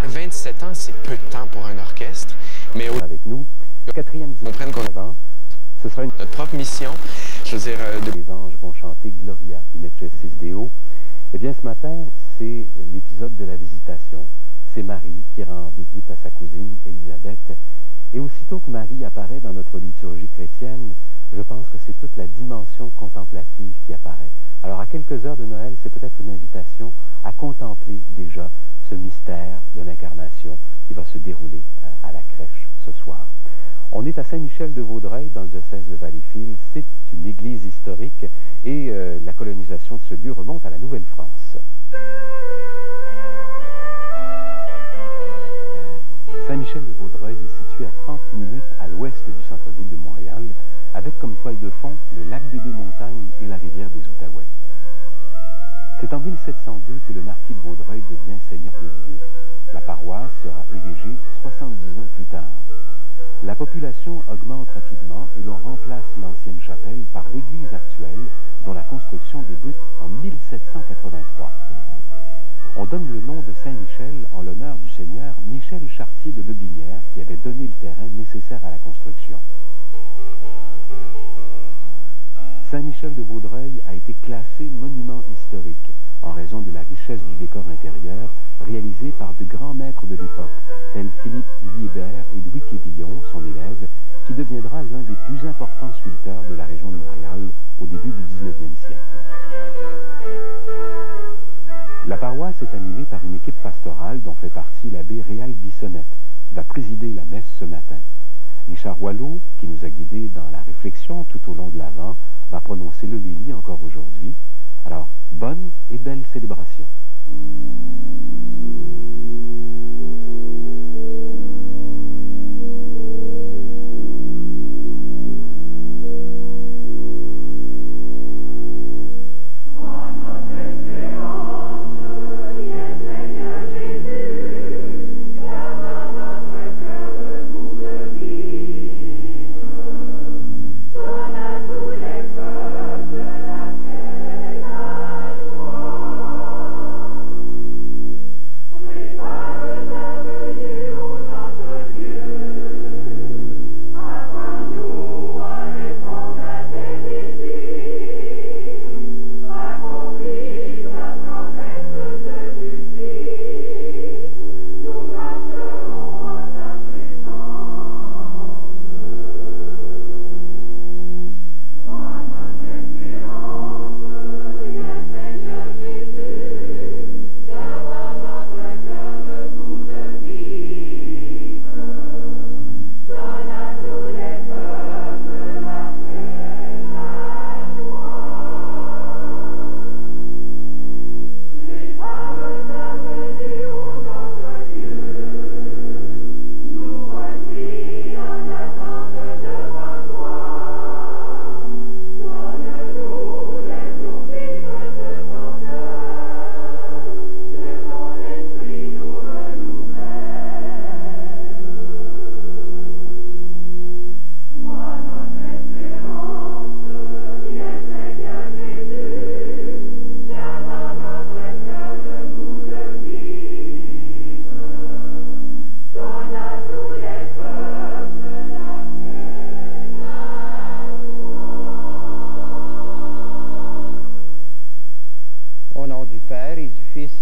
27 ans, c'est peu de temps pour un orchestre, mais avec nous, quatrième comprennent qu'on avant, ce sera notre propre mission. Je veux dire, Les anges vont chanter Gloria in excelsis Deo. Eh bien, ce matin, c'est l'épisode de la visitation. C'est Marie qui rend visite à sa cousine Élisabeth. Et aussitôt que Marie apparaît dans notre liturgie chrétienne, je pense que c'est toute la dimension contemplative qui apparaît. Alors, à quelques heures de Noël, c'est peut-être une invitation à contempler déjà ce mystère de l'incarnation qui va se dérouler à la crèche ce soir. On est à Saint-Michel-de-Vaudreuil, dans le diocèse de Valleyfield. C'est une église historique et la colonisation de ce lieu remonte à la Nouvelle-France. Saint-Michel-de-Vaudreuil est situé à 30 minutes à l'ouest du centre-ville de Montréal, avec comme toile de fond le lac des Deux-Montagnes et la rivière des Outaouais. C'est en 1702 que le marquis de Vaudreuil devient seigneur des lieux. La paroisse sera érigée 70 ans plus tard. La population augmente rapidement et l'on remplace l'ancienne chapelle par l'église actuelle, dont la construction débute en 1783. On donne le nom de Saint-Michel en l'honneur du seigneur Michel Chartier de Lebinière, qui avait donné le terrain nécessaire à la construction. Saint-Michel-de-Vaudreuil a été classé monument historique en raison de la richesse du décor intérieur réalisé par de grands maîtres de l'époque, tels Philippe Liébert et Louis Quévillon, son élève, qui deviendra l'un des plus importants sculpteurs de la région de Montréal au début du 19e siècle. La paroisse est animée par une équipe pastorale dont fait partie l'abbé Réal Bissonnette, qui va présider la messe ce matin. Richard Wallot, qui nous a guidés dans la réflexion tout au long de l'Avent, va prononcer l'homélie encore aujourd'hui. Alors, bonne et belle célébration.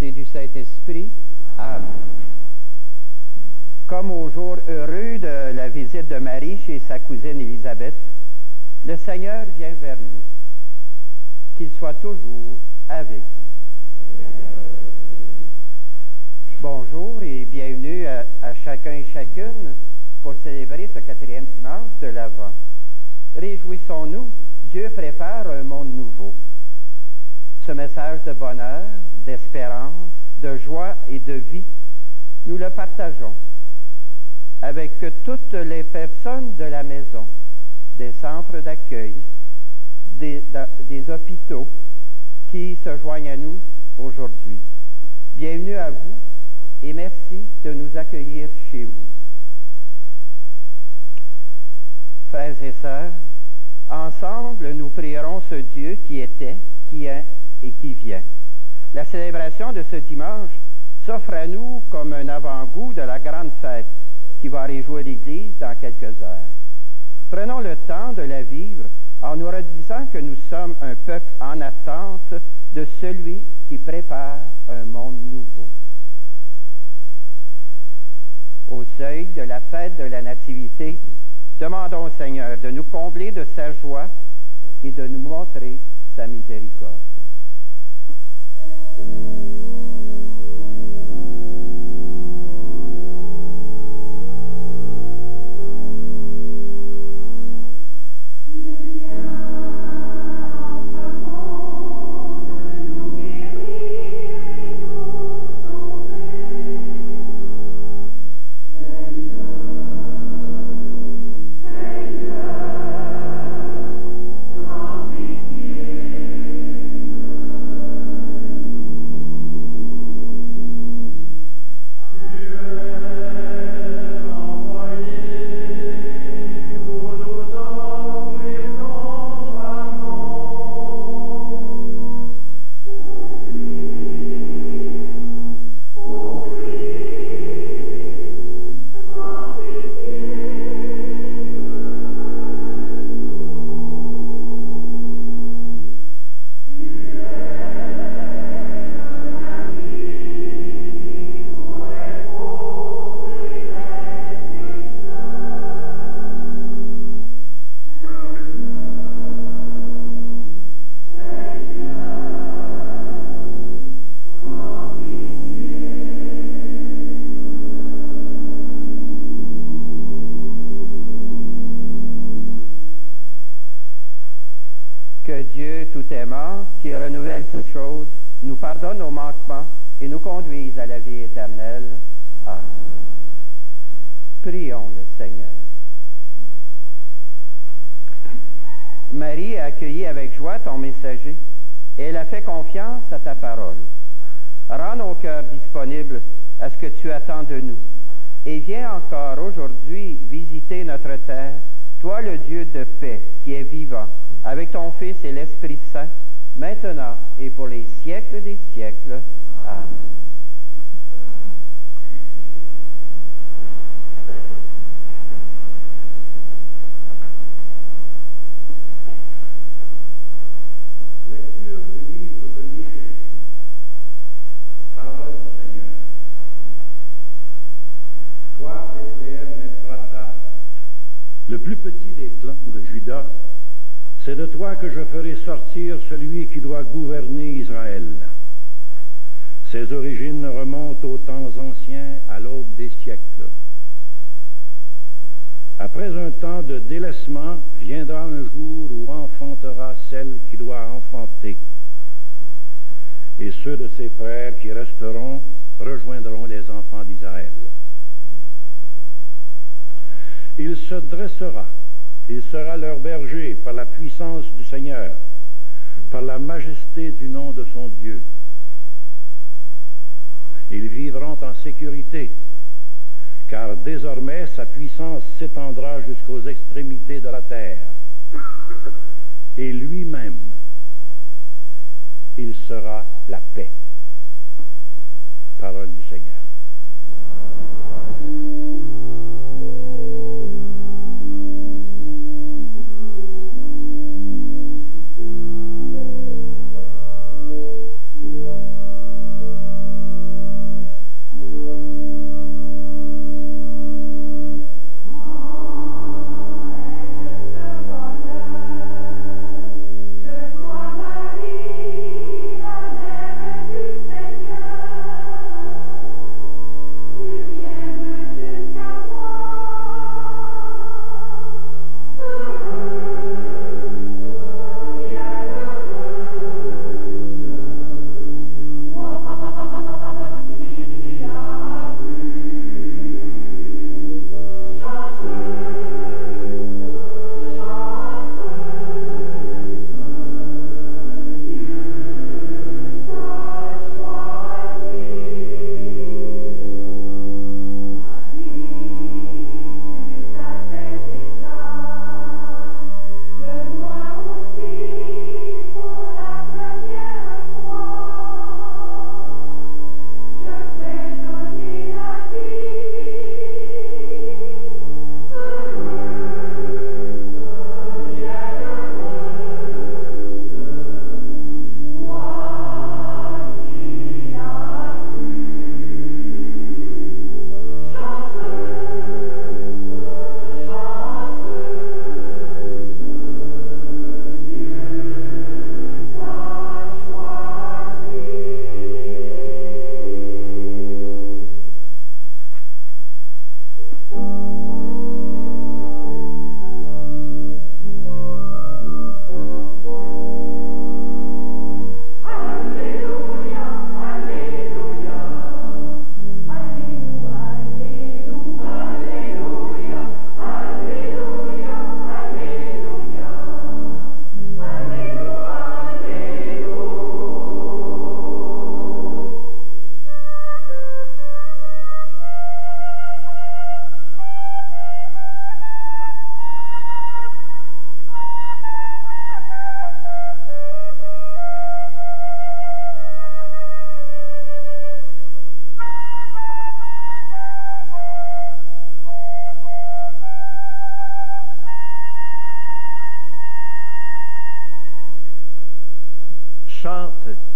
et du Saint-Esprit. Amen. Comme au jour heureux de la visite de Marie chez sa cousine Élisabeth, le Seigneur vient vers nous. Qu'il soit toujours avec vous. Bonjour et bienvenue à chacun et chacune pour célébrer ce 4e dimanche de l'Avent. Réjouissons-nous, Dieu prépare un monde nouveau. Ce message de bonheur, d'espérance, de joie et de vie, nous le partageons avec toutes les personnes de la maison, des centres d'accueil, des hôpitaux qui se joignent à nous aujourd'hui. Bienvenue à vous et merci de nous accueillir chez vous. Frères et sœurs, ensemble, nous prierons ce Dieu qui était, qui est et qui vient. La célébration de ce dimanche s'offre à nous comme un avant-goût qui va réjouir l'Église dans quelques heures. Prenons le temps de la vivre en nous redisant que nous sommes un peuple en attente de celui qui prépare un monde nouveau. Au seuil de la fête de la Nativité, demandons au Seigneur de nous combler de sa joie et de nous montrer sa miséricorde. Que Dieu tout-aimant, qui renouvelle toutes choses, nous pardonne nos manquements et nous conduise à la vie éternelle. Amen. Prions le Seigneur. Marie a accueilli avec joie ton messager et elle a fait confiance à ta parole. Rends nos cœurs disponibles à ce que tu attends de nous et viens encore aujourd'hui visiter notre terre, toi le Dieu de paix qui est vivant, avec ton Fils et l'Esprit Saint, maintenant et pour les siècles des siècles. Amen. Lecture du livre de Michée. Parole du Seigneur. Toi, Bethléem Ephrata, le plus petit des clans de Juda, c'est de toi que je ferai sortir celui qui doit gouverner Israël. Ses origines remontent aux temps anciens, à l'aube des siècles. Après un temps de délaissement, viendra un jour où enfantera celle qui doit enfanter. Et ceux de ses frères qui resteront rejoindront les enfants d'Israël. Il se dressera. Il sera leur berger par la puissance du Seigneur, par la majesté du nom de son Dieu. Ils vivront en sécurité, car désormais sa puissance s'étendra jusqu'aux extrémités de la terre. Et lui-même, il sera la paix. Parole du Seigneur. Marie, la mère du Seigneur.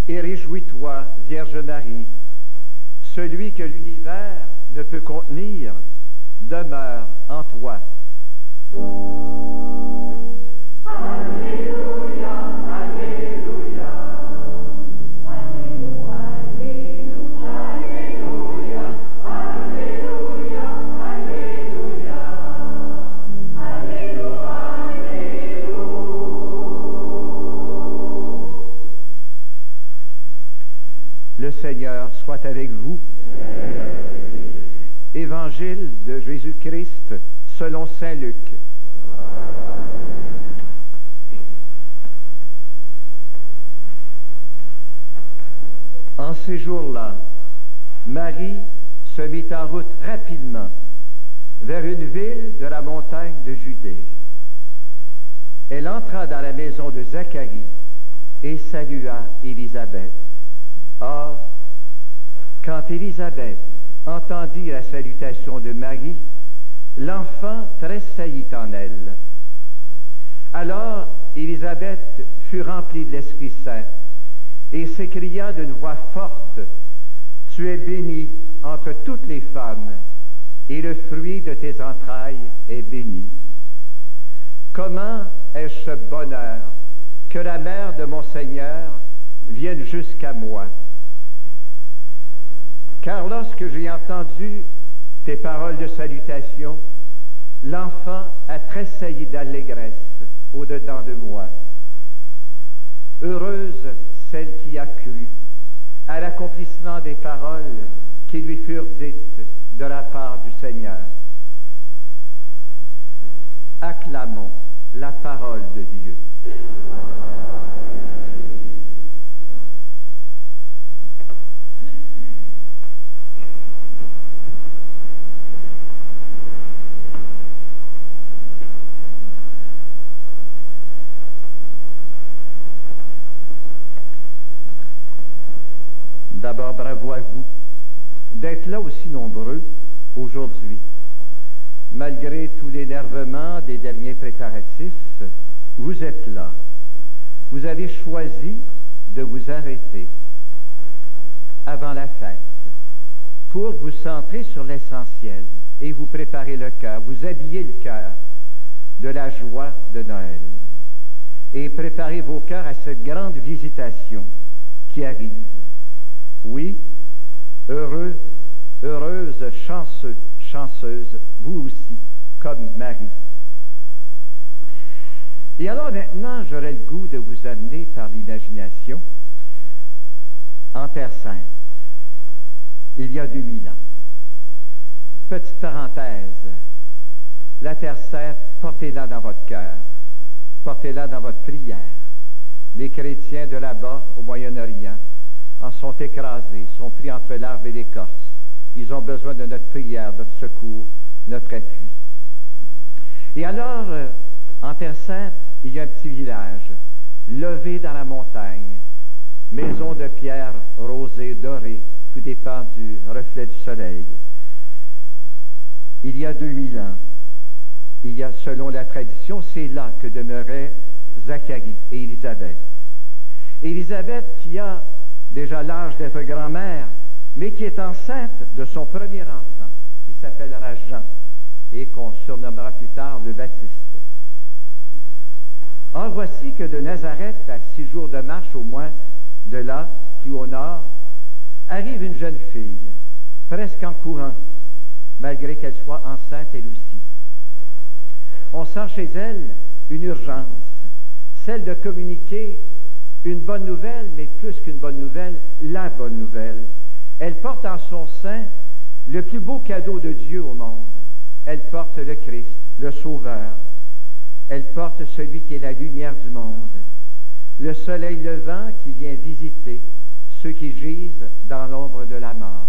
Et réjouis-toi, Vierge Marie, celui que l'univers ne peut contenir demeure en toi. Alléluia, Alléluia, Alléluia, Alléluia, Alléluia, Alléluia, Alléluia, Alléluia. Le Seigneur soit avec vous. Évangile de Jésus-Christ selon saint Luc. En ces jours-là, Marie se mit en route rapidement vers une ville de la montagne de Judée. Elle entra dans la maison de Zacharie et salua Élisabeth. Or, quand Élisabeth entendit la salutation de Marie, l'enfant tressaillit en elle. Alors Élisabeth fut remplie de l'Esprit Saint et s'écria d'une voix forte, « Tu es bénie entre toutes les femmes, et le fruit de tes entrailles est béni. Comment ai-je ce bonheur que la mère de mon Seigneur vienne jusqu'à moi? Car lorsque j'ai entendu tes paroles de salutation, l'enfant a tressailli d'allégresse au-dedans de moi. Heureuse celle qui a cru à l'accomplissement des paroles qui lui furent dites de la part du Seigneur. Acclamons la parole de Dieu. D'abord, bravo à vous d'être là aussi nombreux aujourd'hui. Malgré tout l'énervement des derniers préparatifs, vous êtes là. Vous avez choisi de vous arrêter avant la fête pour vous centrer sur l'essentiel et vous préparer le cœur, vous habiller le cœur de la joie de Noël et préparer vos cœurs à cette grande visitation qui arrive. Oui, heureux, heureuse, chanceux, chanceuse, vous aussi, comme Marie. Et alors maintenant, j'aurais le goût de vous amener par l'imagination en Terre Sainte, il y a 2000 ans. Petite parenthèse, la Terre Sainte, portez-la dans votre cœur, portez-la dans votre prière. Les chrétiens de là-bas, au Moyen-Orient, en sont écrasés, sont pris entre l'arbre et l'écorce. Ils ont besoin de notre prière, notre secours, notre appui. Et alors, en Terre Sainte, il y a un petit village, levé dans la montagne, maison de pierre rosée, dorée, tout dépend du reflet du soleil. Il y a 2000 ans, il y a, selon la tradition, c'est là que demeuraient Zacharie et Élisabeth. Élisabeth qui a déjà l'âge d'être grand-mère, mais qui est enceinte de son premier enfant, qui s'appellera Jean, et qu'on surnommera plus tard le Baptiste. Or, voici que de Nazareth, à 6 jours de marche au moins de là, plus au nord, arrive une jeune fille, presque en courant, malgré qu'elle soit enceinte elle aussi. On sent chez elle une urgence, celle de communiquer une bonne nouvelle, mais plus qu'une bonne nouvelle, la bonne nouvelle. Elle porte en son sein le plus beau cadeau de Dieu au monde. Elle porte le Christ, le Sauveur. Elle porte celui qui est la lumière du monde, le soleil levant qui vient visiter ceux qui gisent dans l'ombre de la mort.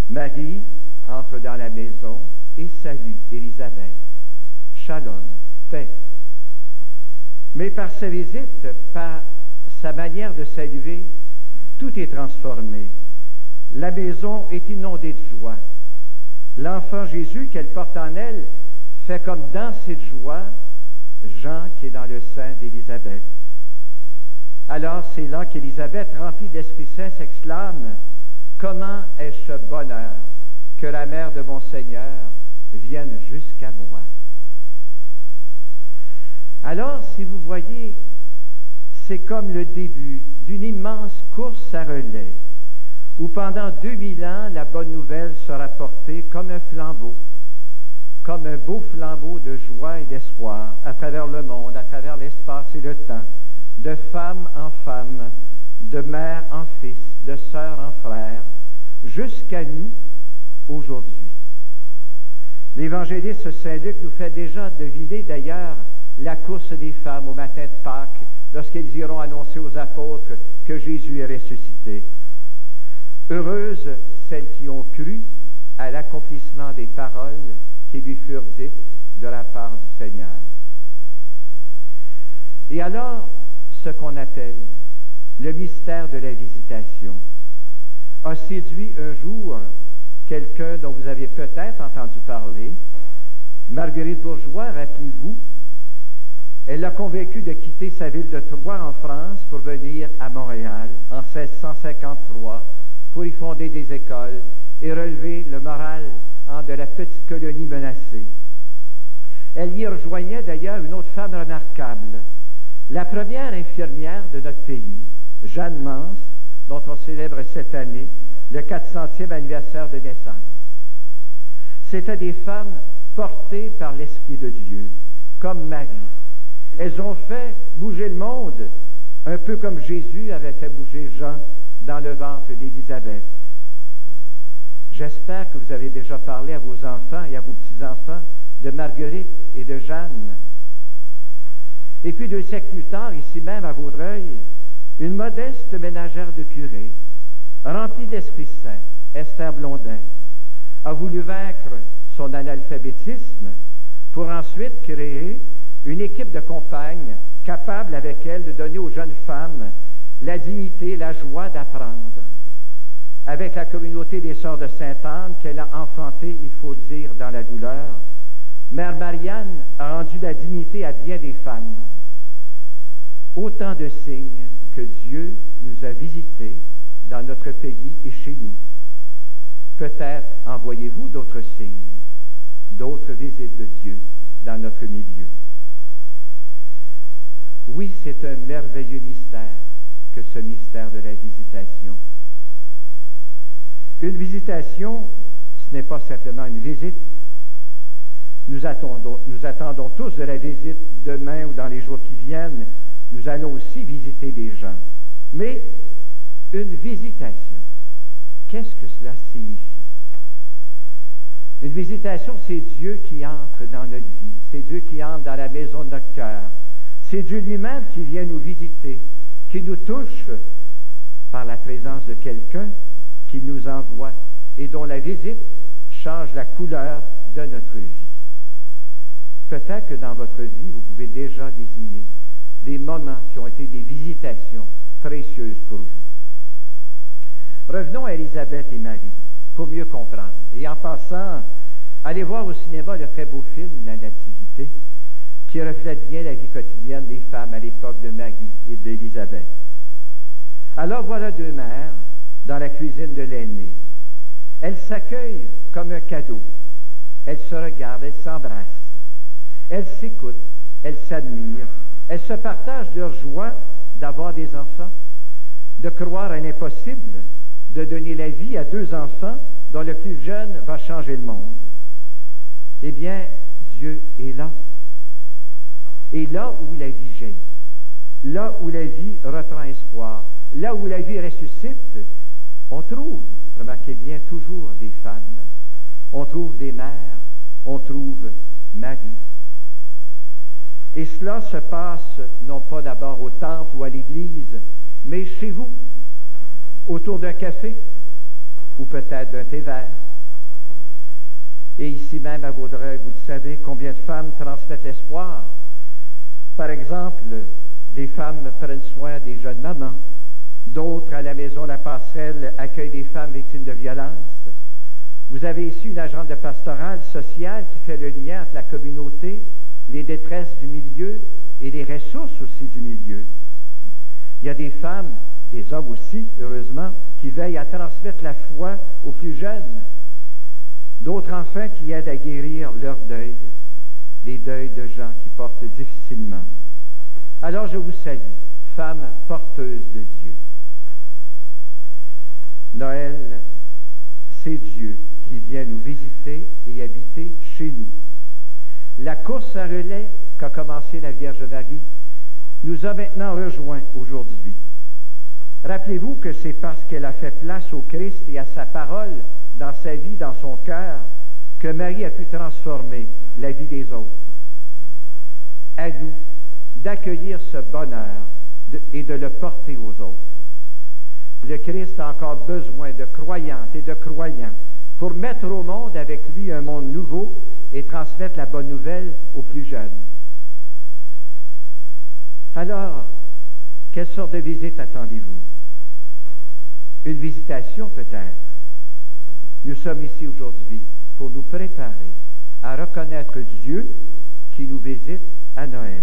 Marie entre dans la maison et salue Élisabeth. Shalom, paix. Mais par sa visite, par sa manière de saluer, tout est transformé. La maison est inondée de joie. L'enfant Jésus qu'elle porte en elle fait comme danser de joie Jean qui est dans le sein d'Élisabeth. Alors c'est là qu'Élisabeth, remplie d'Esprit Saint, s'exclame « Comment est-ce ce bonheur que la mère de mon Seigneur vienne jusqu'à moi? » Alors, si vous voyez, c'est comme le début d'une immense course à relais, où pendant 2000 ans, la bonne nouvelle sera portée comme un flambeau, comme un beau flambeau de joie et d'espoir à travers le monde, à travers l'espace et le temps, de femme en femme, de mère en fils, de sœur en frère, jusqu'à nous aujourd'hui. L'évangéliste Saint Luc nous fait déjà deviner d'ailleurs la course des femmes au matin de Pâques, lorsqu'elles iront annoncer aux apôtres que Jésus est ressuscité. Heureuses celles qui ont cru à l'accomplissement des paroles qui lui furent dites de la part du Seigneur. Et alors, ce qu'on appelle le mystère de la visitation a séduit un jour quelqu'un dont vous avez peut-être entendu parler, Marguerite Bourgeoys, rappelez-vous. Elle l'a convaincu de quitter sa ville de Troyes en France pour venir à Montréal en 1653 pour y fonder des écoles et relever le moral de la petite colonie menacée. Elle y rejoignait d'ailleurs une autre femme remarquable, la première infirmière de notre pays, Jeanne Mance, dont on célèbre cette année le 400e anniversaire de naissance. C'étaient des femmes portées par l'Esprit de Dieu, comme Marie. Elles ont fait bouger le monde, un peu comme Jésus avait fait bouger Jean dans le ventre d'Élisabeth. J'espère que vous avez déjà parlé à vos enfants et à vos petits-enfants de Marguerite et de Jeanne. Et puis 2 siècles plus tard, ici même à Vaudreuil, une modeste ménagère de curé, remplie d'Esprit Saint, Esther Blondin, a voulu vaincre son analphabétisme pour ensuite créer une équipe de compagnes capable avec elle de donner aux jeunes femmes la dignité, la joie d'apprendre. Avec la communauté des Sœurs de Sainte-Anne qu'elle a enfantée, il faut le dire, dans la douleur, Mère Marianne a rendu la dignité à bien des femmes. Autant de signes que Dieu nous a visités dans notre pays et chez nous. Peut-être envoyez-vous d'autres signes, d'autres visites de Dieu dans notre milieu. Oui, c'est un merveilleux mystère que ce mystère de la visitation. Une visitation, ce n'est pas simplement une visite. Nous attendons tous de la visite demain ou dans les jours qui viennent. Nous allons aussi visiter des gens. Mais une visitation, qu'est-ce que cela signifie? Une visitation, c'est Dieu qui entre dans notre vie. C'est Dieu qui entre dans la maison de notre cœur. C'est Dieu lui-même qui vient nous visiter, qui nous touche par la présence de quelqu'un qui nous envoie et dont la visite change la couleur de notre vie. Peut-être que dans votre vie, vous pouvez déjà désigner des moments qui ont été des visitations précieuses pour vous. Revenons à Élisabeth et Marie, pour mieux comprendre. Et en passant, allez voir au cinéma le très beau film « La Nativité », qui reflète bien la vie quotidienne des femmes à l'époque de Marie et d'Élisabeth. Alors voilà 2 mères dans la cuisine de l'aînée. Elles s'accueillent comme un cadeau. Elles se regardent, elles s'embrassent. Elles s'écoutent, elles s'admirent. Elles se partagent leur joie d'avoir des enfants, de croire à l'impossible, de donner la vie à 2 enfants dont le plus jeune va changer le monde. Eh bien, Dieu est là. Et là où la vie jaillit, là où la vie reprend espoir, là où la vie ressuscite, on trouve, remarquez bien, toujours des femmes. On trouve des mères, on trouve Marie. Et cela se passe non pas d'abord au temple ou à l'église, mais chez vous, autour d'un café ou peut-être d'un thé vert. Et ici même à Vaudreuil, vous le savez, combien de femmes transmettent l'espoir. Par exemple, des femmes prennent soin des jeunes mamans. D'autres, à la maison La Passerelle, accueillent des femmes victimes de violences. Vous avez ici une agente de pastorale sociale qui fait le lien entre la communauté, les détresses du milieu et les ressources aussi du milieu. Il y a des femmes, des hommes aussi, heureusement, qui veillent à transmettre la foi aux plus jeunes. D'autres enfin qui aident à guérir leur deuil, les deuils de gens qui portent difficilement. Alors je vous salue, femmes porteuses de Dieu. Noël, c'est Dieu qui vient nous visiter et habiter chez nous. La course à relais qu'a commencé la Vierge Marie nous a maintenant rejoints aujourd'hui. Rappelez-vous que c'est parce qu'elle a fait place au Christ et à sa parole dans sa vie, dans son cœur, que Marie a pu transformer la vie des autres. À nous d'accueillir ce bonheur et de le porter aux autres. Le Christ a encore besoin de croyantes et de croyants pour mettre au monde avec lui un monde nouveau et transmettre la bonne nouvelle aux plus jeunes. Alors, quelle sorte de visite attendez-vous? Une visitation peut-être. Nous sommes ici aujourd'hui pour nous préparer à reconnaître Dieu qui nous visite à Noël.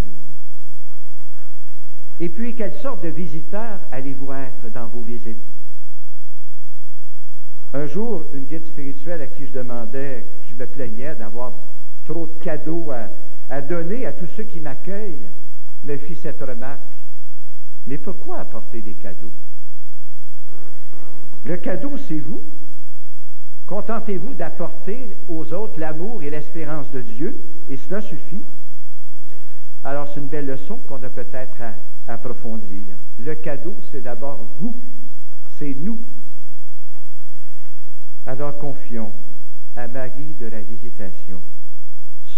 Et puis, quelle sorte de visiteurs allez-vous être dans vos visites? Un jour, une guide spirituelle à qui je demandais, je me plaignais d'avoir trop de cadeaux à donner à tous ceux qui m'accueillent, me fit cette remarque. Mais pourquoi apporter des cadeaux? Le cadeau, c'est vous. Contentez-vous d'apporter aux autres l'amour et l'espérance de Dieu, et cela suffit. Alors, c'est une belle leçon qu'on a peut-être à approfondir. Le cadeau, c'est d'abord vous. C'est nous. Alors, confions à Marie de la Visitation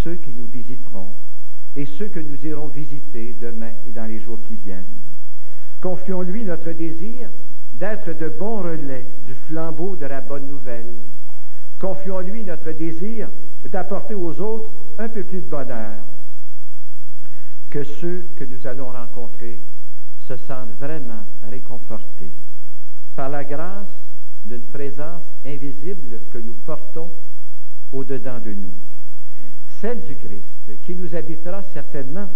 ceux qui nous visiteront et ceux que nous irons visiter demain et dans les jours qui viennent. Confions-lui notre désir d'être de bons relais du flambeau de la bonne nouvelle. Confions-lui notre désir d'apporter aux autres un peu plus de bonheur. Que ceux que nous allons rencontrer se sentent vraiment réconfortés par la grâce d'une présence invisible que nous portons au-dedans de nous. Celle du Christ, qui nous habitera certainement,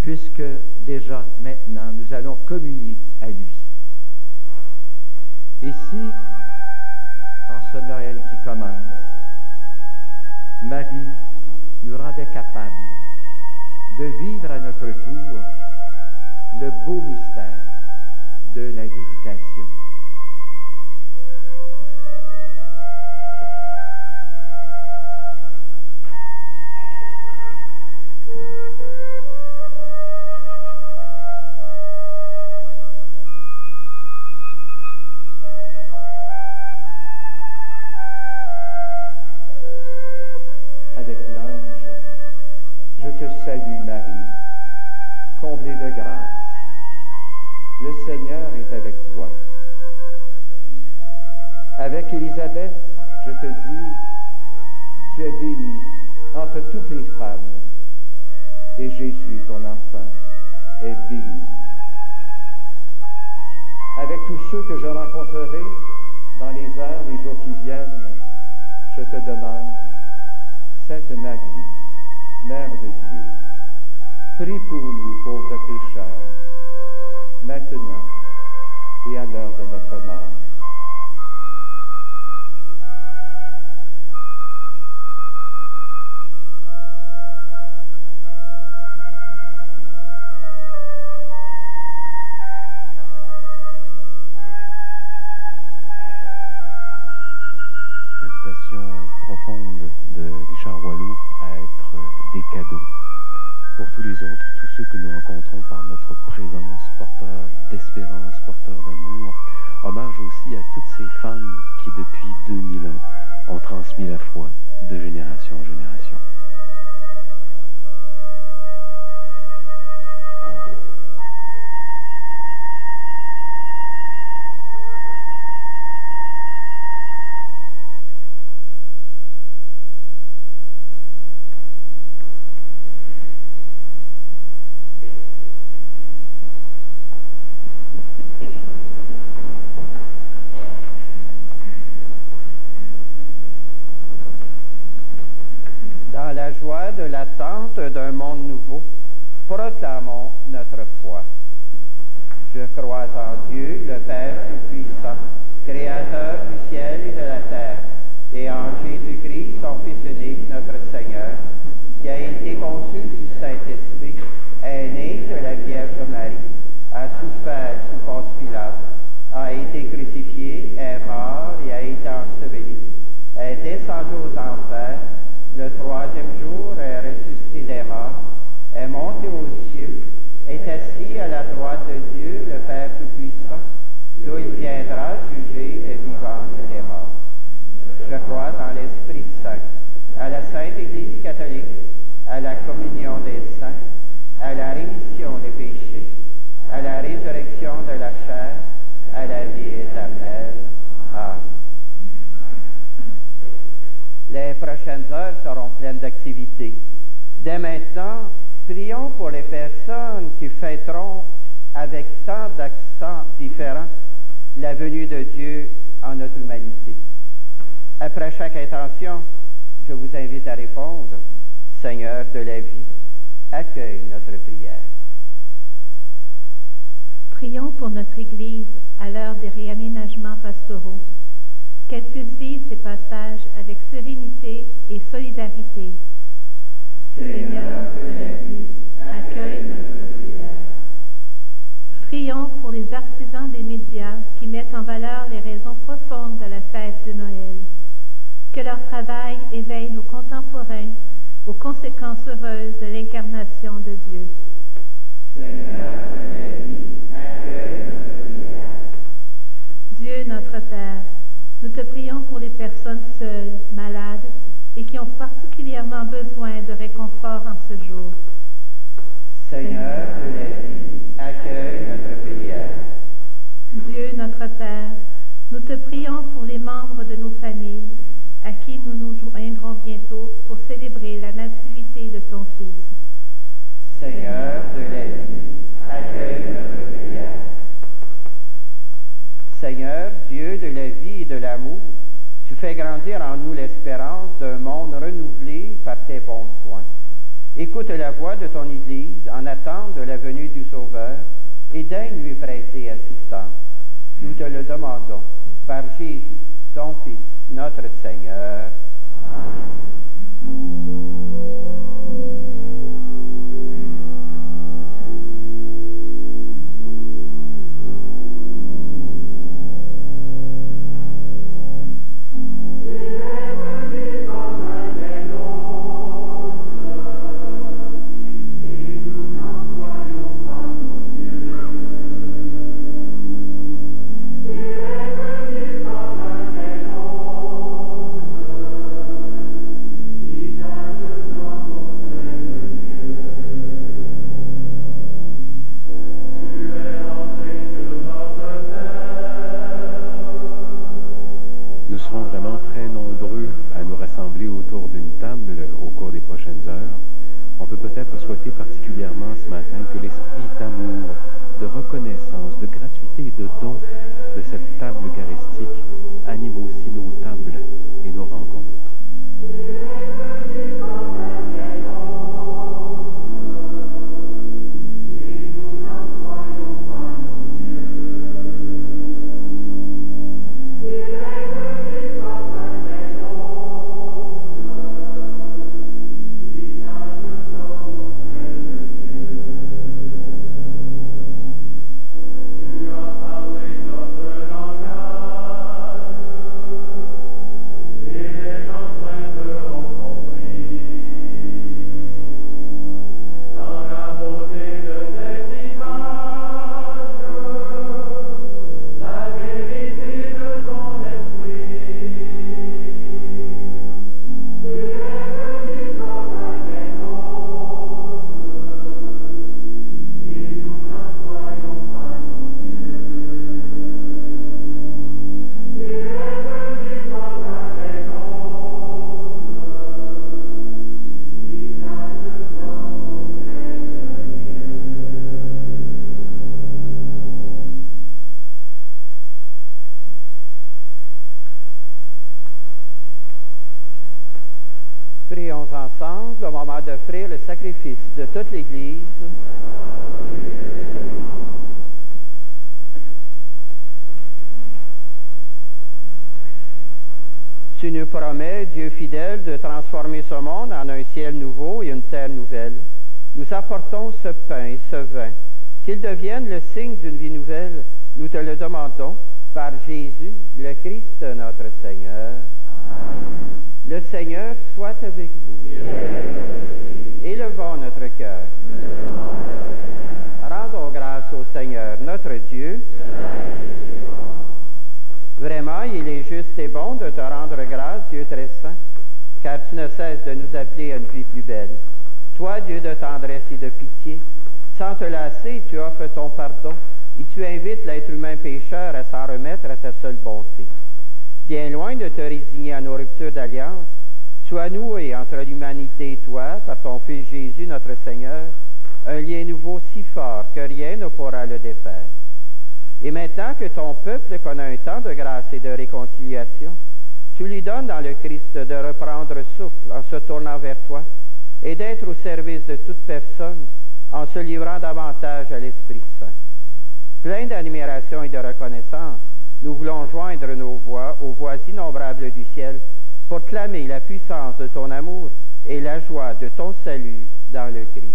puisque déjà maintenant nous allons communier à lui. Ici, en ce Noël qui commence, Marie nous rendait capables de vivre à notre tour le beau mystère de la visitation. Avec l'ange, je te salue Marie, comblée de grâce. Le Seigneur est avec toi. Avec Élisabeth, je te dis, tu es bénie entre toutes les femmes, et Jésus, ton enfant, est béni. Avec tous ceux que je rencontrerai dans les heures, les jours qui viennent, je te demande, Sainte Marie, Mère de Dieu, prie pour nous, pauvres pécheurs, maintenant et à l'heure de notre mort. Invitation profonde de Richard Wallot à être des cadeaux pour tous les autres, tous ceux que nous rencontrons par notre présence, porteurs d'espérance, porteurs d'amour. Hommage aussi à toutes ces femmes qui, depuis 2000 ans, ont transmis la foi de génération en génération. Dans la joie de l'attente d'un monde nouveau, proclamons notre foi. Je crois en Dieu, le Père Tout-Puissant, Créateur du ciel et de la terre, et en Jésus-Christ, son Fils unique, notre Seigneur, qui a été conçu du Saint-Esprit, est né de la Vierge Marie, a souffert sous Ponce Pilate, a été crucifié, est mort et a été enseveli, est descendu aux enfers, le troisième jour est ressuscité des morts, est monté aux cieux, est assis à la droite de Dieu, le Père Tout-Puissant, d'où il viendra juger les vivants et les morts. Je crois en l'Esprit Saint, à la Sainte Église catholique, à la communion des saints, à la rémission des péchés, à la résurrection de la chair, à la vie éternelle. Amen. Les prochaines heures seront pleines d'activités. Dès maintenant, prions pour les personnes qui fêteront avec tant d'accents différents la venue de Dieu en notre humanité. Après chaque intention, je vous invite à répondre, Seigneur de la vie, accueille notre prière. Prions pour notre Église à l'heure des réaménagements pastoraux, qu'elle puisse vivre ces passages avec sérénité et solidarité. Seigneur de la vie, accueille notre prière. Prions pour les artisans des médias qui mettent en valeur les raisons profondes de la fête de Noël. Que leur travail éveille nos contemporains aux conséquences heureuses de l'incarnation de Dieu. Seigneur de la vie, accueille notre prière. Dieu notre Père, nous te prions pour les personnes seules, malades et qui ont particulièrement besoin de réconfort en ce jour. Seigneur de la vie, accueille notre prière. Dieu notre Père, nous te prions pour les membres de nos familles à qui nous nous joindrons bientôt pour célébrer la nativité de ton Fils. Seigneur de la vie, accueille notre prière. Seigneur, Dieu de la vie et de l'amour, tu fais grandir en nous l'espérance d'un monde renouvelé par tes bons soins. Écoute la voix de ton Église en attente de la venue du Sauveur et daigne lui prêter assistance. Nous te le demandons par Jésus, ton Fils, notre Seigneur. Amen. Prions ensemble au moment d'offrir le sacrifice de toute l'Église. Tu nous promets, Dieu fidèle, de transformer ce monde en un ciel nouveau et une terre nouvelle. Nous apportons ce pain et ce vin, qu'ils deviennent le signe d'une vie nouvelle. Nous te le demandons par Jésus, le Christ, notre Seigneur. Le Seigneur soit avec vous. Élevons notre cœur. Rendons grâce au Seigneur, notre Dieu. Vraiment, il est juste et bon de te rendre grâce, Dieu très saint, car tu ne cesses de nous appeler à une vie plus belle. Toi, Dieu de tendresse et de pitié, sans te lasser, tu offres ton pardon et tu invites l'être humain pécheur à s'en remettre à ta seule bonté. Bien loin de te résigner à nos ruptures d'alliance, tu as noué entre l'humanité et toi, par ton Fils Jésus, notre Seigneur, un lien nouveau si fort que rien ne pourra le défaire. Et maintenant que ton peuple connaît un temps de grâce et de réconciliation, tu lui donnes dans le Christ de reprendre souffle en se tournant vers toi et d'être au service de toute personne en se livrant davantage à l'Esprit Saint. Plein d'admiration et de reconnaissance, nous voulons joindre nos voix aux voix innombrables du ciel pour clamer la puissance de ton amour et la joie de ton salut dans le Christ.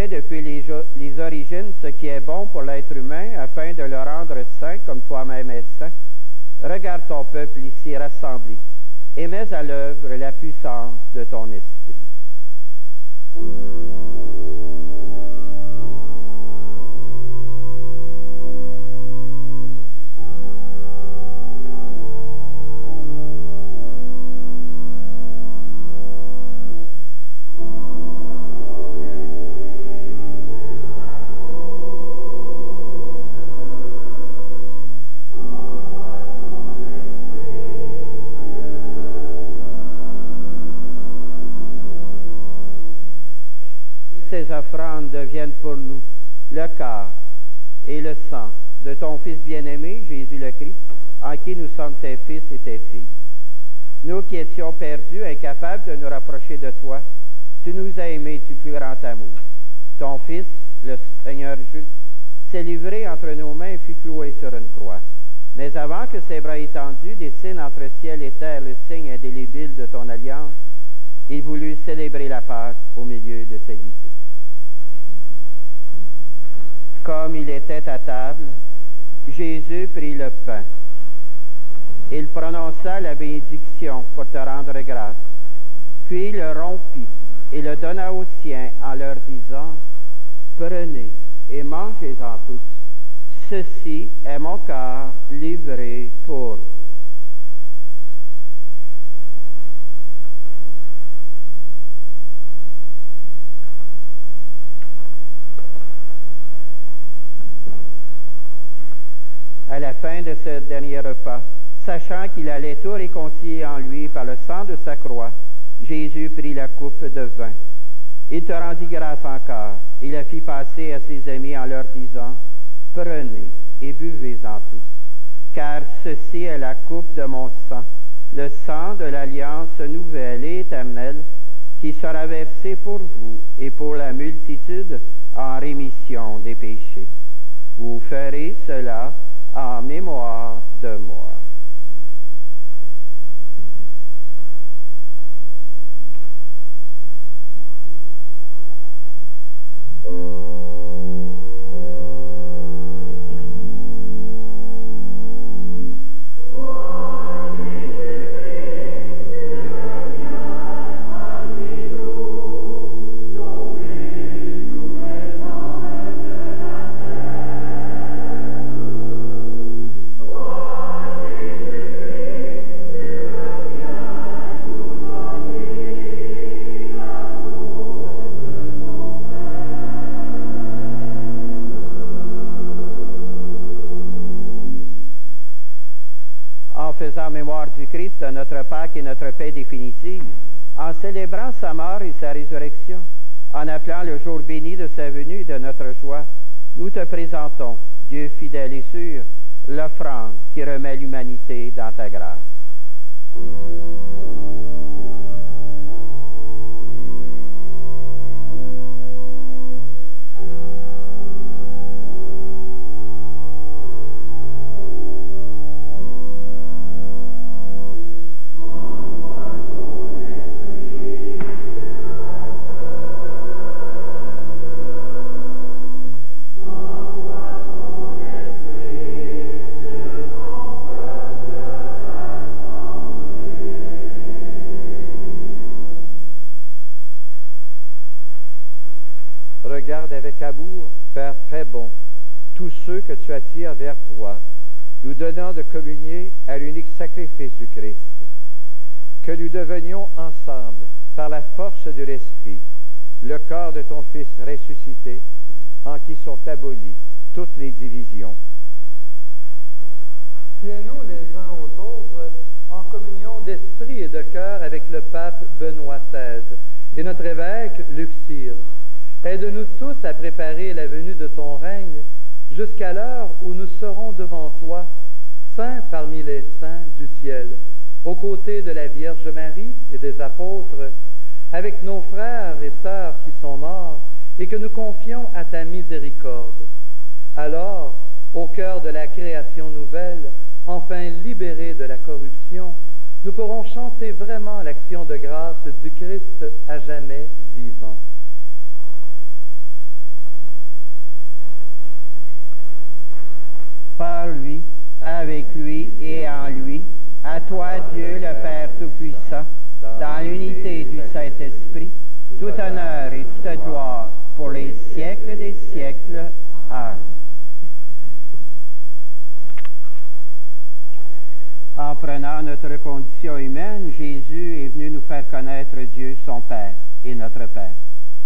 Depuis les origines ce qui est bon pour l'être humain afin de le rendre saint comme toi-même es saint, regarde ton peuple ici rassemblé et mets à l'œuvre la puissance de ton esprit. Ces offrandes deviennent pour nous le corps et le sang de ton Fils bien-aimé, Jésus le Christ, en qui nous sommes tes fils et tes filles. Nous qui étions perdus, incapables de nous rapprocher de toi, tu nous as aimés du plus grand amour. Ton Fils, le Seigneur juste, s'est livré entre nos mains et fut cloué sur une croix. Mais avant que ses bras étendus dessinent entre ciel et terre le signe indélébile de ton alliance, il voulut célébrer la Pâque au milieu de ses disciples. Comme il était à table, Jésus prit le pain. Il prononça la bénédiction pour te rendre grâce, puis le rompit et le donna aux siens en leur disant, « Prenez et mangez-en tous. Ceci est mon corps livré pour vous. » À la fin de ce dernier repas, sachant qu'il allait tout réconcilier en lui par le sang de sa croix, Jésus prit la coupe de vin. Il te rendit grâce encore. Il la fit passer à ses amis en leur disant, « Prenez et buvez-en tous, car ceci est la coupe de mon sang, le sang de l'alliance nouvelle et éternelle, qui sera versé pour vous et pour la multitude en rémission des péchés. Vous ferez cela en mémoire de moi. » Amen. de notre Pâque et notre paix définitive, en célébrant sa mort et sa résurrection, en appelant le jour béni de sa venue et de notre joie, nous te présentons, Dieu fidèle et sûr, l'offrande qui remet l'humanité dans ta grâce. Regarde avec amour, Père très bon, tous ceux que tu attires vers toi, nous donnant de communier à l'unique sacrifice du Christ. Que nous devenions ensemble, par la force de l'Esprit, le corps de ton Fils ressuscité, en qui sont abolies toutes les divisions. Tiens-nous les uns aux autres en communion d'esprit et de cœur avec le pape Benoît XVI et notre évêque Luc Cyr. Aide-nous tous à préparer la venue de ton règne jusqu'à l'heure où nous serons devant toi, saints parmi les saints du ciel, aux côtés de la Vierge Marie et des apôtres, avec nos frères et sœurs qui sont morts et que nous confions à ta miséricorde. Alors, au cœur de la création nouvelle, enfin libérés de la corruption, nous pourrons chanter vraiment l'action de grâce du Christ à jamais vivant. Par lui, avec lui et en lui, à toi Dieu le Père Tout-Puissant, dans l'unité du Saint-Esprit, tout honneur et toute gloire pour les siècles des siècles. Amen. En prenant notre condition humaine, Jésus est venu nous faire connaître Dieu, son Père et notre Père,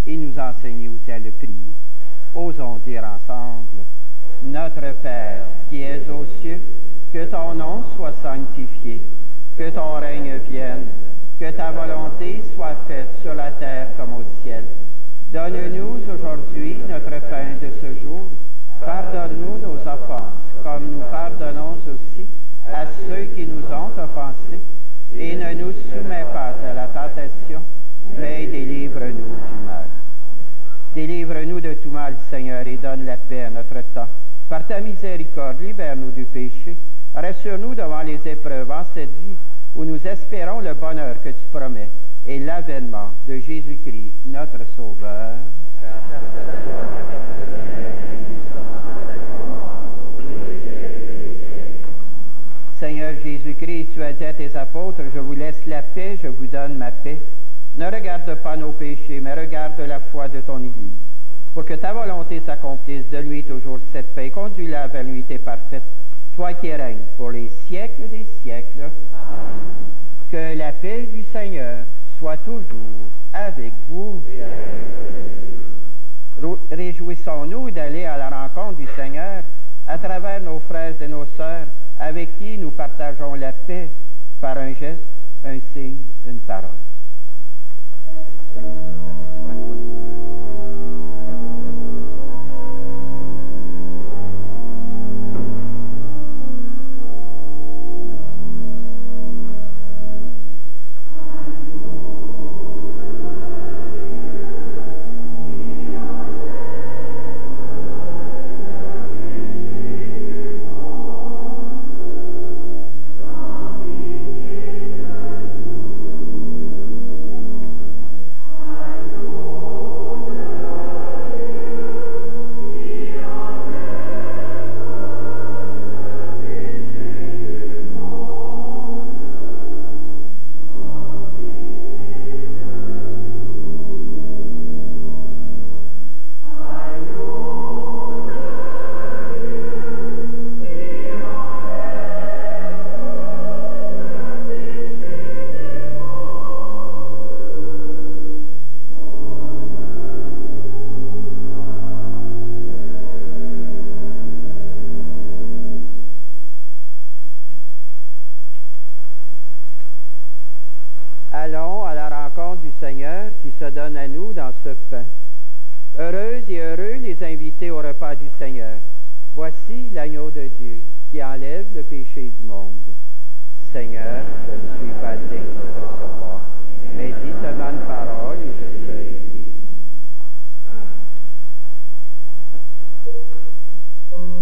et nous enseigner aussi à le prier. Osons dire ensemble: Notre Père, qui es aux cieux, que ton nom soit sanctifié, que ton règne vienne, que ta volonté soit faite sur la terre comme au ciel. Donne-nous aujourd'hui notre pain de ce jour. Pardonne-nous nos offenses, comme nous pardonnons aussi à ceux qui nous ont offensés. Et ne nous soumets pas à la tentation, mais délivre-nous du mal. Délivre-nous de tout mal, Seigneur, et donne la paix à notre temps. Par ta miséricorde, libère-nous du péché. Rassure-nous devant les épreuves en cette vie où nous espérons le bonheur que tu promets et l'avènement de Jésus-Christ, notre Sauveur. Seigneur Jésus-Christ, tu as dit à tes apôtres: je vous laisse la paix, je vous donne ma paix. Ne regarde pas nos péchés, mais regarde la foi de ton Église. Pour que ta volonté s'accomplisse, de lui toujours cette paix, conduis-la vers l'unité parfaite, toi qui règnes pour les siècles des siècles. Amen. Que la paix du Seigneur soit toujours avec vous. Réjouissons-nous d'aller à la rencontre du Seigneur à travers nos frères et nos sœurs avec qui nous partageons la paix par un geste, un signe, une parole. Heureuses et heureux les invités au repas du Seigneur. Voici l'agneau de Dieu qui enlève le péché du monde. Seigneur, je ne suis pas digne de te recevoir, mais dis seulement une parole et je serai guéri. Oh,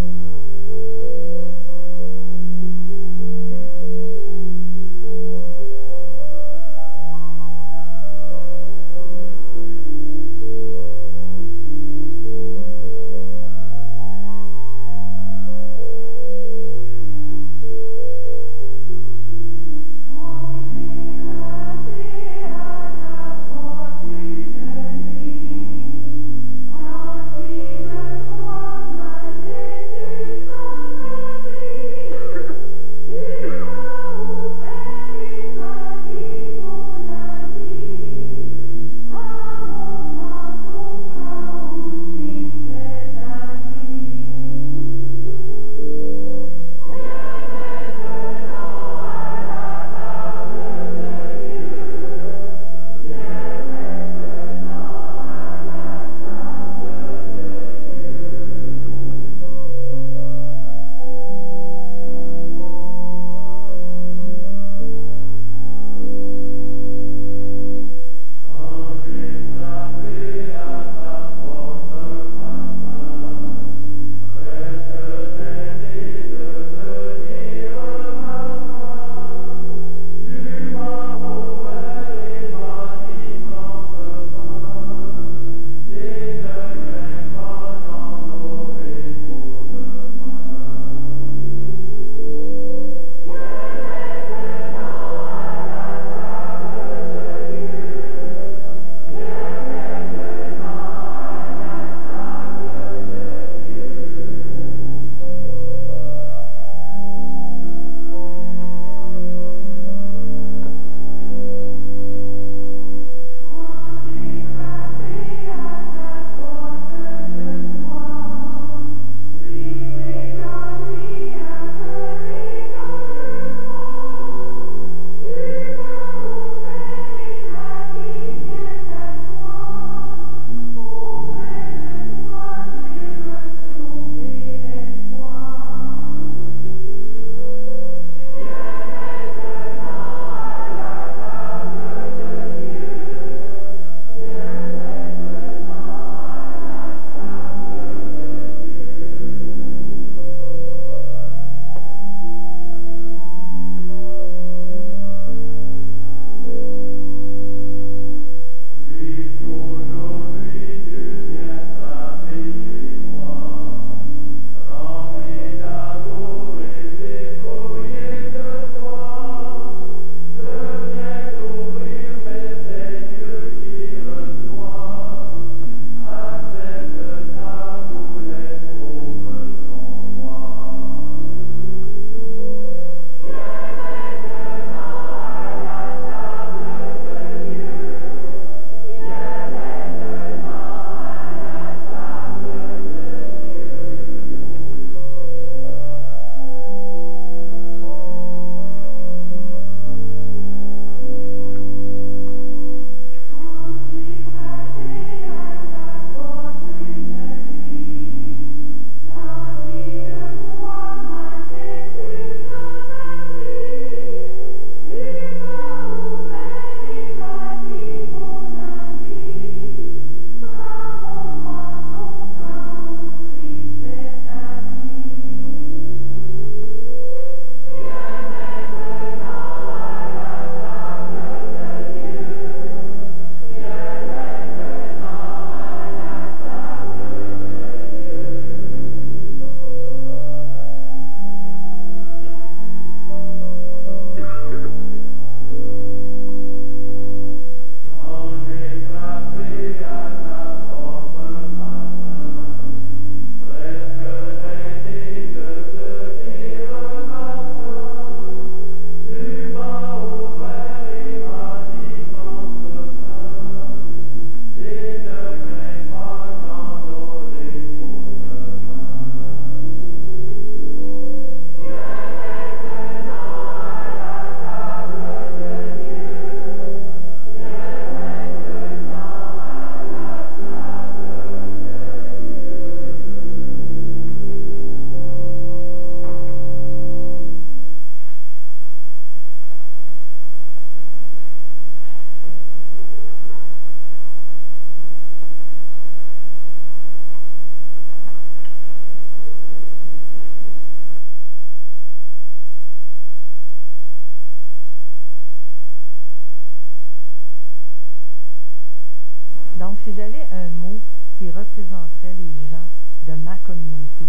si j'avais un mot qui représenterait les gens de ma communauté,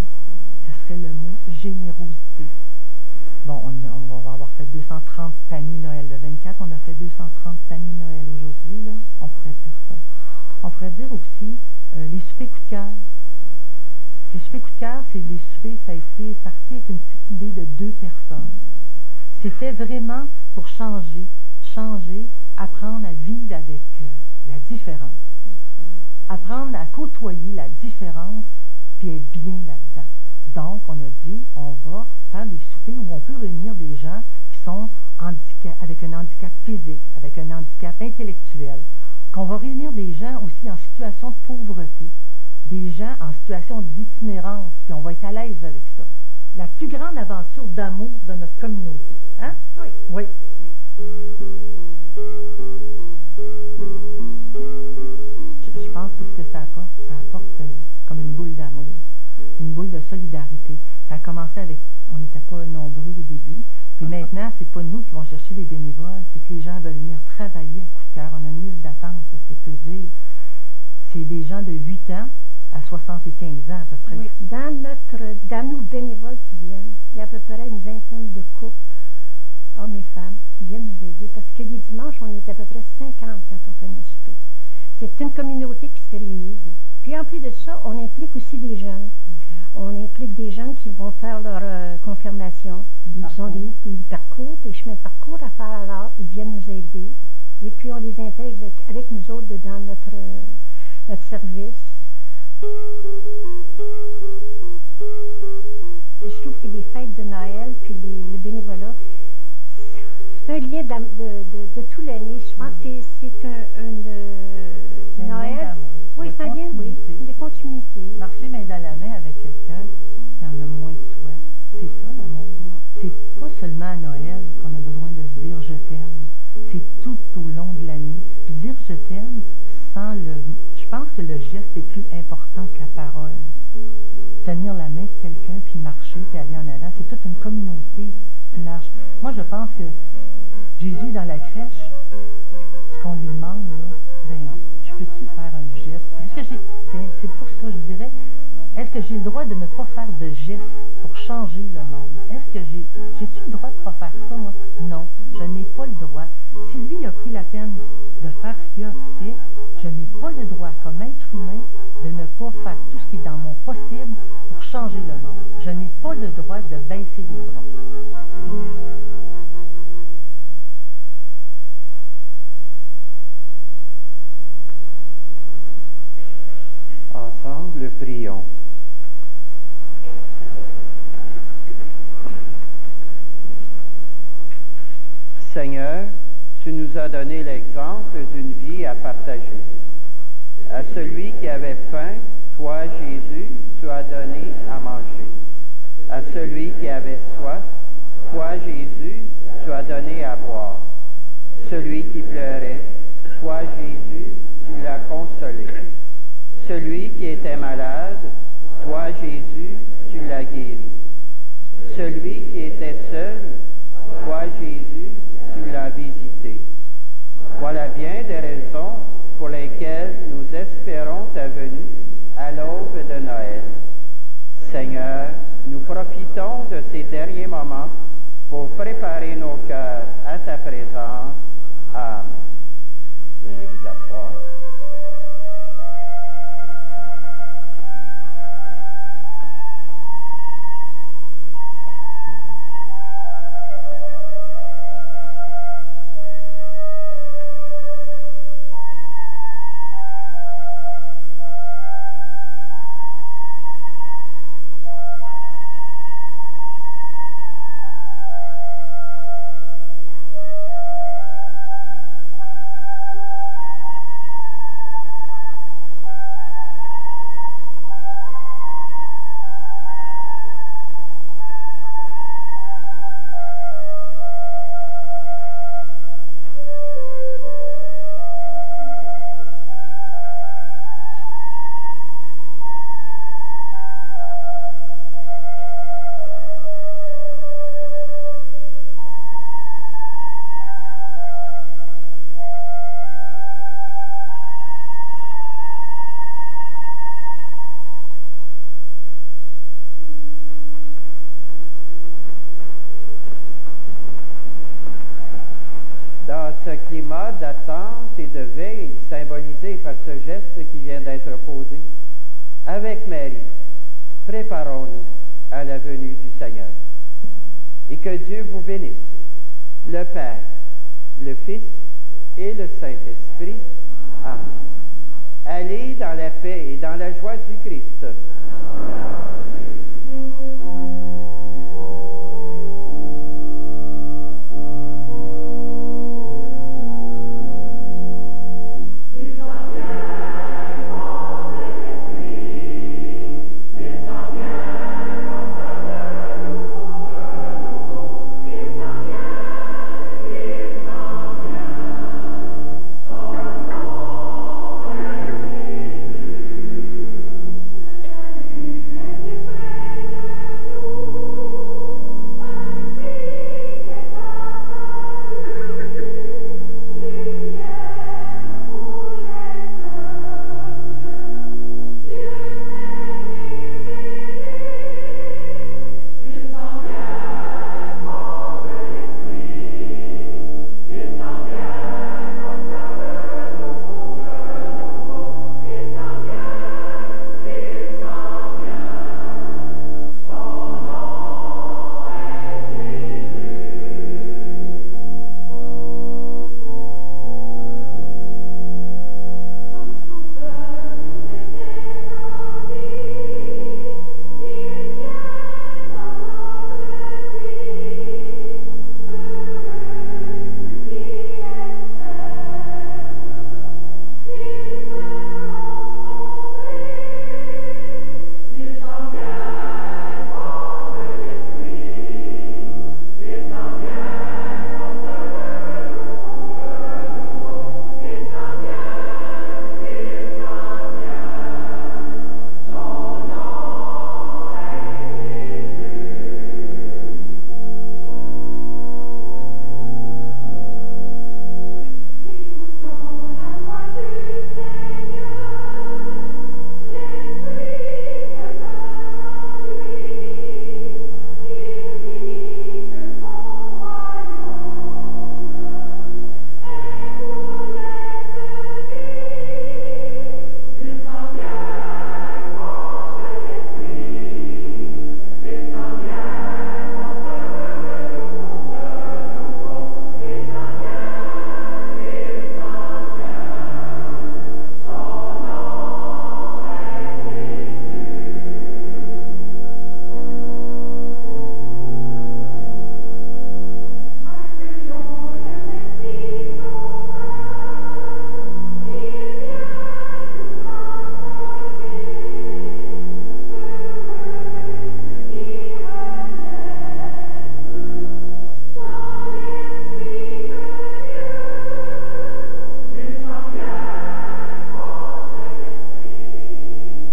ce serait le mot générosité. Bon, on va avoir fait 230 paniers Noël. Le 24, on a fait 230 paniers Noël aujourd'hui, là. On pourrait dire ça. On pourrait dire aussi les soupers coup de cœur. Les soupers coup de cœur, c'est des soupers, ça a été parti avec une petite idée de 2 personnes. C'était vraiment pour changer, apprendre à vivre avec la différence. Apprendre à côtoyer la différence, puis être bien là-dedans. Donc, on a dit, on va faire des soupers où on peut réunir des gens qui sont avec un handicap physique, avec un handicap intellectuel, qu'on va réunir des gens aussi en situation de pauvreté, des gens en situation d'itinérance, puis on va être à l'aise avec ça. La plus grande aventure d'amour de notre communauté. Hein? Oui. Oui. Je pense que ce que ça apporte comme une boule d'amour, une boule de solidarité. Ça a commencé avec, on n'était pas nombreux au début, puis maintenant, c'est pas nous qui vont chercher les bénévoles, c'est que les gens veulent venir travailler à coup de cœur. On a une liste d'attente, c'est peu dire. C'est des gens de 8 ans à 75 ans à peu près. Oui. Dans nos bénévoles qui viennent, il y a à peu près une vingtaine de couples, hommes et femmes, qui viennent nous aider, parce que les dimanches, on est à peu près 50 quand on fait notre souper. C'est une communauté qui se réunit. Là. Puis en plus de ça, on implique aussi des jeunes. On implique des jeunes qui vont faire leur confirmation. Ils ont des parcours, des chemins de parcours à faire alors. Ils viennent nous aider. Et puis on les intègre avec nous autres dans notre service. Je trouve que les fêtes de Noël, puis le bénévolat, c'est un lien de toute l'année. Je pense que c'est un Noël. Oui, c'est un lien, oui. Des continuités. Marcher main dans la main avec quelqu'un qui en a moins que toi. C'est ça l'amour. C'est pas seulement à Noël qu'on a besoin de se dire je t'aime. C'est tout au long de l'année. Puis dire je t'aime sans le. Je pense que le geste est plus important que la parole. Tenir la main de quelqu'un, puis marcher, puis aller en avant, c'est toute une communauté qui marche. Moi, je pense que Jésus, dans la crèche, ce qu'on lui demande, là, ben, je peux-tu faire un geste? Est-ce que c'est pour ça, je dirais, est-ce que j'ai le droit de ne pas faire de geste pour changer le monde? Est-ce que j'ai-tu le droit de ne pas faire ça, moi? Non, je n'ai pas le droit. Si lui a pris la peine de faire ce qu'il a fait, je n'ai pas le droit, comme être humain, de ne pas faire tout ce qui est dans mon possible pour changer le monde. Je n'ai pas le droit de baisser les bras. Ensemble, prions. Seigneur, tu nous as donné l'exemple d'une vie à partager. À celui qui avait faim, toi, Jésus, tu as donné à manger. À celui qui avait soif, toi, Jésus, tu as donné à boire. Celui qui pleurait, toi, Jésus, tu l'as consolé. Celui qui était malade, toi, Jésus, tu l'as guéri. Celui qui était seul, toi, Jésus, tu l'as visité. Voilà bien des raisons pour lesquelles nous espérons ta venue à l'aube de Noël. Seigneur, nous profitons de ces derniers moments pour préparer nos cœurs à ta présence. Amen. Veuillez vous asseoir. climat d'attente et de veille symbolisé par ce geste qui vient d'être posé. Avec Marie, préparons-nous à la venue du Seigneur. Et que Dieu vous bénisse, le Père, le Fils et le Saint-Esprit. Amen. Allez dans la paix et dans la joie du Christ.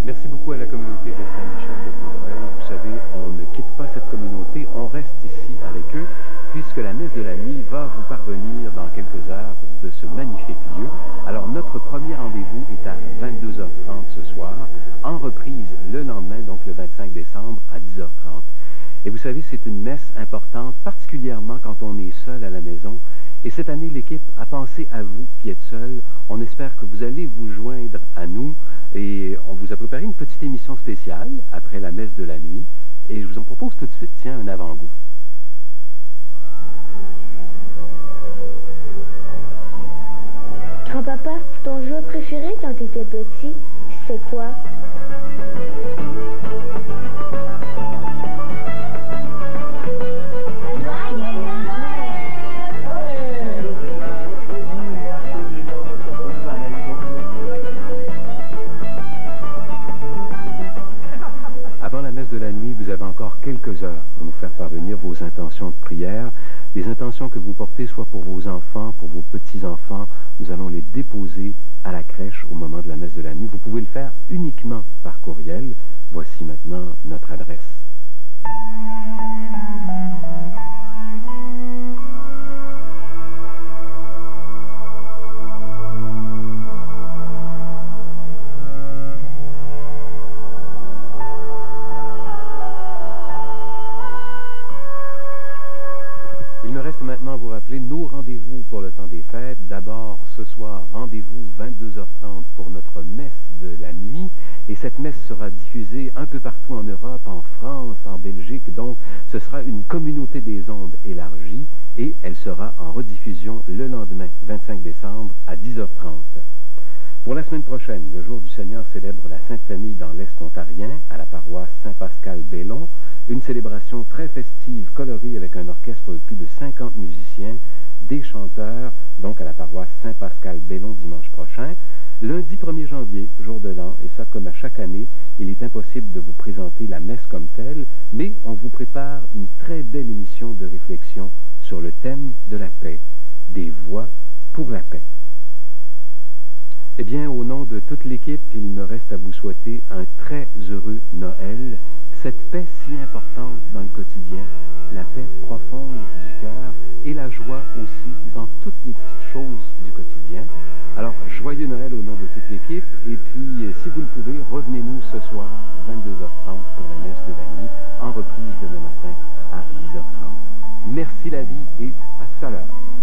Merci beaucoup à la communauté de Saint-Michel-de-Vaudreuil. Vous savez, on ne quitte pas cette communauté, on reste ici avec eux, puisque la messe de la nuit va vous parvenir dans quelques heures de ce magnifique lieu. Alors, notre premier rendez-vous est à 22h30 ce soir, en reprise le lendemain, donc le 25 décembre à 10h30. Et vous savez, c'est une messe importante, particulièrement quand on est seul à la maison. Et cette année, l'équipe a pensé à vous qui êtes seul. On espère que vous allez vous joindre à nous. Et on vous a préparé une petite émission spéciale après la messe de la nuit. Et je vous en propose tout de suite, tiens, un avant-goût. Grand-papa, ton jeu préféré quand tu étais petit, c'était quoi? Avant la messe de la nuit, vous avez encore quelques heures pour nous faire parvenir vos intentions de prière, les intentions que vous portez soit pour vos enfants, pour vos petits-enfants. Nous allons les déposer à la crèche au moment de la messe de la nuit. Vous pouvez le faire uniquement par courriel. Voici maintenant notre adresse. Il me reste maintenant à vous rappeler rappeler nos rendez-vous pour le temps des fêtes. D'abord, ce soir, rendez-vous 22h30 pour notre messe de la nuit. Et cette messe sera diffusée un peu partout en Europe, en France, en Belgique. Donc, ce sera une communauté des ondes élargie et elle sera en rediffusion le lendemain, 25 décembre, à 10h30. Pour la semaine prochaine, le Jour du Seigneur célèbre la Sainte Famille dans l'Est ontarien, à la paroisse Saint-Pascal-Bellon. Une célébration très festive, colorée, avec un orchestre de plus de 50 musiciens, des chanteurs, donc à la paroisse Saint-Pascal-Bellon dimanche prochain. Lundi 1er janvier, jour de l'an, et ça comme à chaque année, il est impossible de vous présenter la messe comme telle, mais on vous prépare une très belle émission de réflexion sur le thème de la paix, des voix pour la paix. Eh bien, au nom de toute l'équipe, il me reste à vous souhaiter un très heureux Noël, cette paix si importante dans le quotidien, la paix profonde du cœur et la joie aussi dans toutes les petites choses du quotidien. Alors, joyeux Noël au nom de toute l'équipe, et puis, si vous le pouvez, revenez-nous ce soir, 22h30, pour la messe de la nuit, en reprise demain matin à 10h30. Merci la vie et à tout à l'heure.